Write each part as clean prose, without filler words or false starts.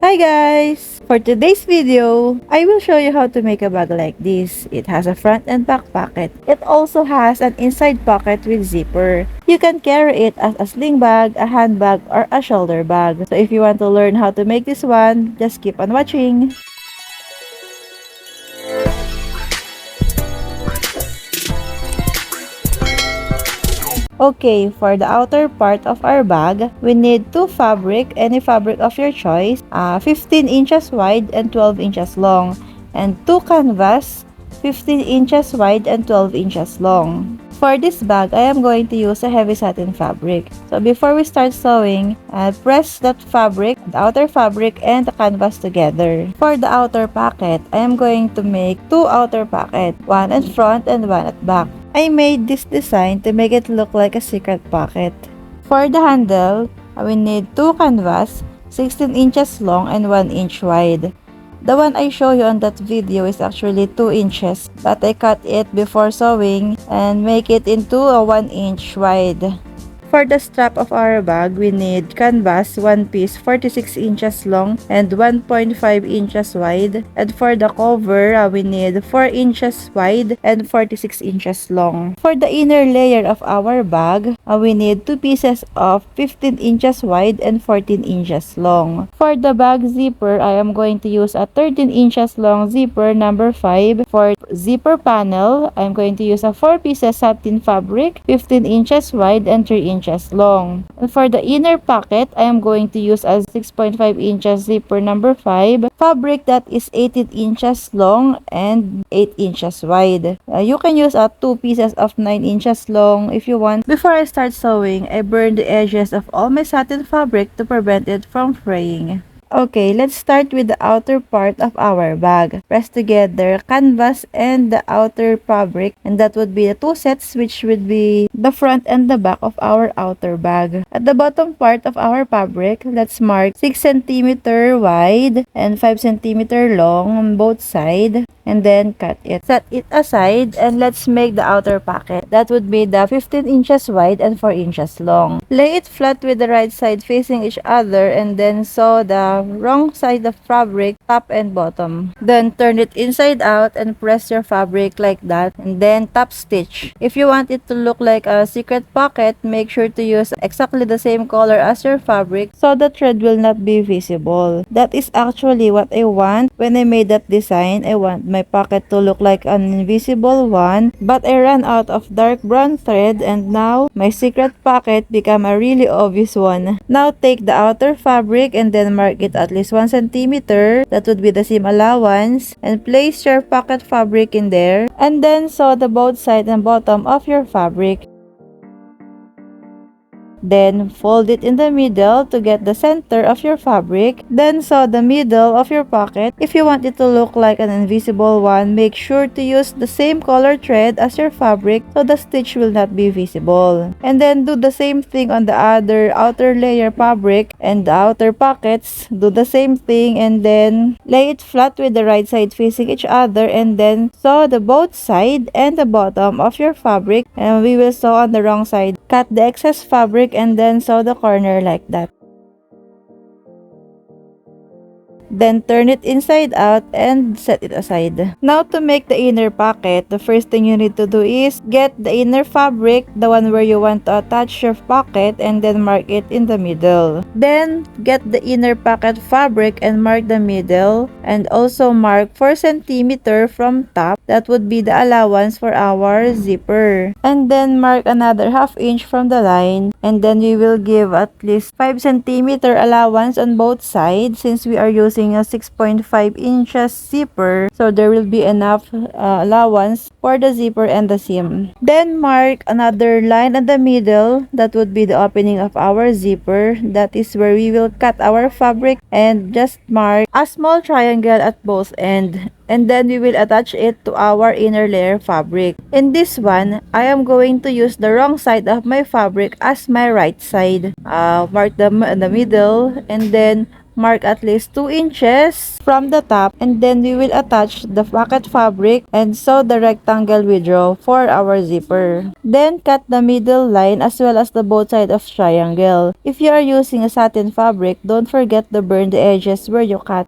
Hi guys! For today's video, I will show you how to make a bag like this. It has a front and back pocket. It also has an inside pocket with zipper. You can carry it as a sling bag, a handbag, or a shoulder bag. So if you want to learn how to make this one, just keep on watching. Okay, for the outer part of our bag, we need two fabric, any fabric of your choice, 15 inches wide and 12 inches long, and two canvas, 15 inches wide and 12 inches long. For this bag, I am going to use a heavy satin fabric. So before we start sewing, press that fabric, the outer fabric, and the canvas together. For the outer pocket, I am going to make two outer pockets, one at front and one at back. I made this design to make it look like a secret pocket. For the handle, we need two canvas, 16 inches long and 1 inch wide. The one I show you on that video is actually 2 inches, but I cut it before sewing and make it into a 1 inch wide. For the strap of our bag, we need canvas, one piece, 46 inches long and 1.5 inches wide. And for the cover, we need 4 inches wide and 46 inches long. For the inner layer of our bag, we need two pieces of 15 inches wide and 14 inches long. For the bag zipper, I am going to use a 13 inches long zipper number 5. For zipper panel, I am going to use a 4 pieces satin fabric, 15 inches wide and 3 inches long. And for the inner pocket, I am going to use a 6.5 inches zipper number 5 fabric that is 18 inches long and 8 inches wide. You can use 2 pieces of 9 inches long if you want. Before I start sewing, I burn the edges of all my satin fabric to prevent it from fraying. Okay, let's start with the outer part of our bag. Press together canvas and the outer fabric, and that would be the two sets, which would be the front and the back of our outer bag. At the bottom part of our fabric, let's mark 6 cm wide and 5 cm long on both sides, and then cut it. Set it aside and let's make the outer pocket. That would be the 15 inches wide and 4 inches long. Lay it flat with the right side facing each other and then sew the wrong side of fabric top and bottom. Then turn it inside out and press your fabric like that and then top stitch. If you want it to look like a secret pocket, make sure to use exactly the same color as your fabric so the thread will not be visible. That is actually what I want when I made that design. I want my pocket to look like an invisible one, but I ran out of dark brown thread and now my secret pocket became a really obvious one. Now take the outer fabric and then mark it at least 1 centimeter. That would be the seam allowance, and place your pocket fabric in there and then sew the both side and bottom of your fabric. Then fold it in the middle to get the center of your fabric. Then sew the middle of your pocket. If you want it to look like an invisible one, make sure to use the same color thread as your fabric so the stitch will not be visible. And then do the same thing on the other outer layer fabric and the outer pockets. Do the same thing and then lay it flat with the right side facing each other and then sew the both side and the bottom of your fabric, and we will sew on the wrong side. Cut the excess fabric and then sew the corner like that. Then turn it inside out and set it aside. Now to make the inner pocket, the first thing you need to do is get the inner fabric, the one where you want to attach your pocket, and then mark it in the middle. Then get the inner pocket fabric and mark the middle, and also mark 4 cm from top. That would be the allowance for our zipper. And then mark another ½ inch from the line, and then we will give at least 5 cm allowance on both sides since we are using a 6.5 inches zipper, so there will be enough allowance for the zipper and the seam. Then mark another line in the middle. That would be the opening of our zipper. That is where we will cut our fabric, and just mark a small triangle at both ends, and then we will attach it to our inner layer fabric. In this one, I am going to use the wrong side of my fabric as my right side. Mark the middle and then mark at least 2 inches from the top, and then we will attach the pocket fabric and sew the rectangle we draw for our zipper. Then cut the middle line as well as the both sides of triangle. If you are using a satin fabric, don't forget to burn the edges where you cut.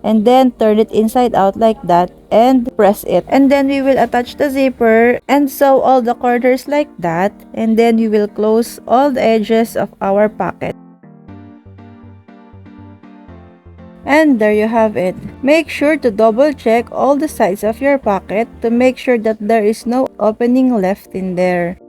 And then turn it inside out like that and press it. And then we will attach the zipper and sew all the corners like that, and then we will close all the edges of our pocket. And there you have it. Make sure to double check all the sides of your pocket to make sure that there is no opening left in there.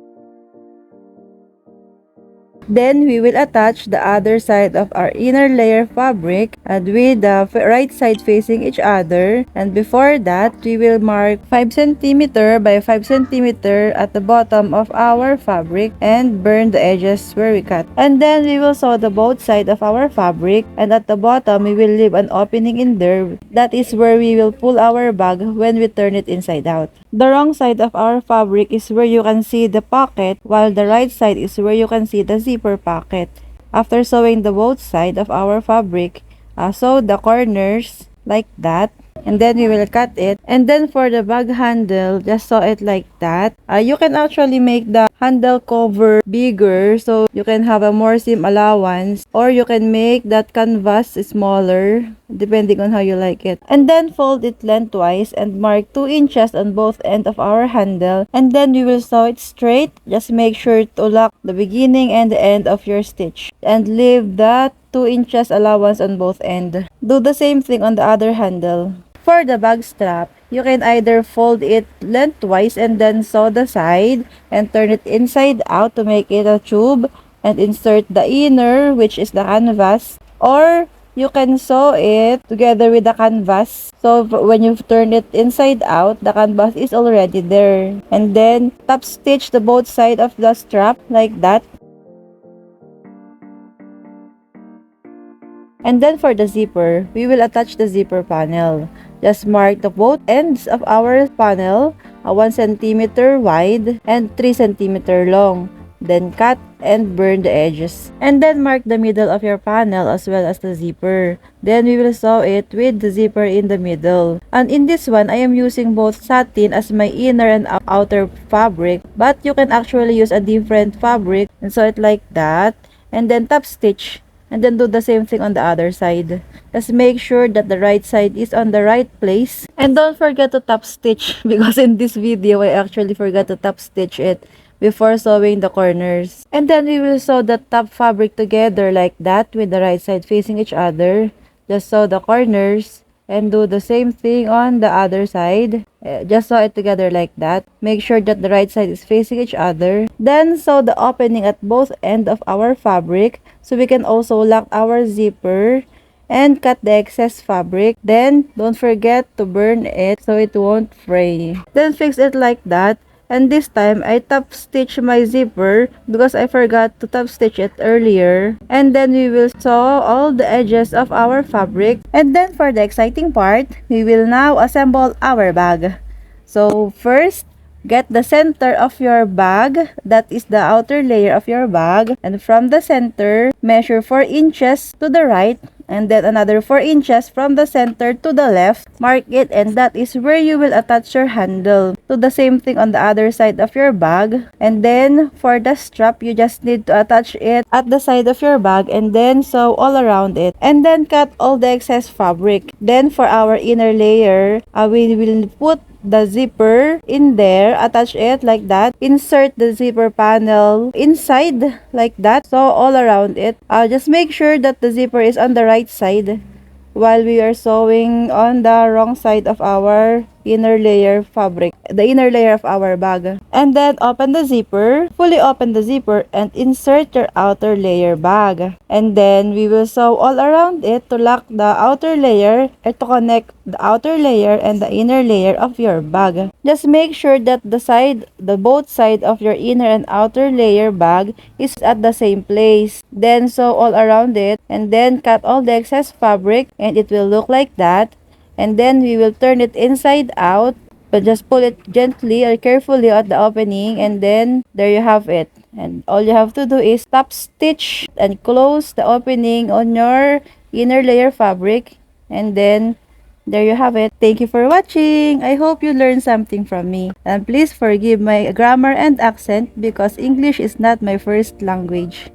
Then we will attach the other side of our inner layer fabric and with the right side facing each other. And before that, we will mark 5 cm by 5 cm at the bottom of our fabric and burn the edges where we cut. And then we will sew the both side of our fabric, and at the bottom we will leave an opening in there. That is where we will pull our bag when we turn it inside out. The wrong side of our fabric is where you can see the pocket, while the right side is where you can see the zipper pocket. After sewing the both side of our fabric, sew the corners like that, and then we will cut it. And then for the bag handle, just sew it like that. You can actually make the handle cover bigger so you can have a more seam allowance, or you can make that canvas smaller depending on how you like it. And then fold it lengthwise and mark 2 inches on both ends of our handle, and then we will sew it straight. Just make sure to lock the beginning and the end of your stitch and leave that 2 inches allowance on both ends. Do the same thing on the other handle. For the bag strap, you can either fold it lengthwise and then sew the side and turn it inside out to make it a tube and insert the inner, which is the canvas, or you can sew it together with the canvas. So when you turn it inside out, the canvas is already there. And then top stitch the both side of the strap like that. And then for the zipper, we will attach the zipper panel. Just mark the both ends of our panel, 1 cm wide and 3 cm long. Then cut and burn the edges. And then mark the middle of your panel as well as the zipper. Then we will sew it with the zipper in the middle. And in this one, I am using both satin as my inner and outer fabric. But you can actually use a different fabric and sew it like that. And then top stitch. And then do the same thing on the other side. Just make sure that the right side is on the right place. And don't forget to top stitch, because in this video, I actually forgot to top stitch it before sewing the corners. And then we will sew the top fabric together like that with the right side facing each other. Just sew the corners and do the same thing on the other side. Just sew it together like that. Make sure that the right side is facing each other. Then sew the opening at both ends of our fabric so we can also lock our zipper and cut the excess fabric. Then don't forget to burn it so it won't fray. Then fix it like that. And this time, I top stitch my zipper because I forgot to top stitch it earlier. And then we will sew all the edges of our fabric. And then for the exciting part, we will now assemble our bag. So first, get the center of your bag, that is the outer layer of your bag. And from the center, measure 4 inches to the right. And then another 4 inches from the center to the left. Mark it, and that is where you will attach your handle. Do the same thing on the other side of your bag. And then for the strap, you just need to attach it at the side of your bag and then sew all around it. And then cut all the excess fabric. Then for our inner layer, we will put the zipper in there, attach it like that, insert the zipper panel inside like that, so all around it. Just make sure that the zipper is on the right side while we are sewing on the wrong side of our inner layer fabric, the inner layer of our bag. And then open the zipper, fully open the zipper and insert your outer layer bag. And then we will sew all around it to lock the outer layer and to connect the outer layer and the inner layer of your bag. Just make sure that the both side of your inner and outer layer bag is at the same place. Then sew all around it and then cut all the excess fabric, and it will look like that. And then we will turn it inside out, but just pull it gently or carefully at the opening, and then there you have it. And all you have to do is top stitch and close the opening on your inner layer fabric. And then there you have it. Thank you for watching. I hope you learned something from me. And please forgive my grammar and accent because English is not my first language.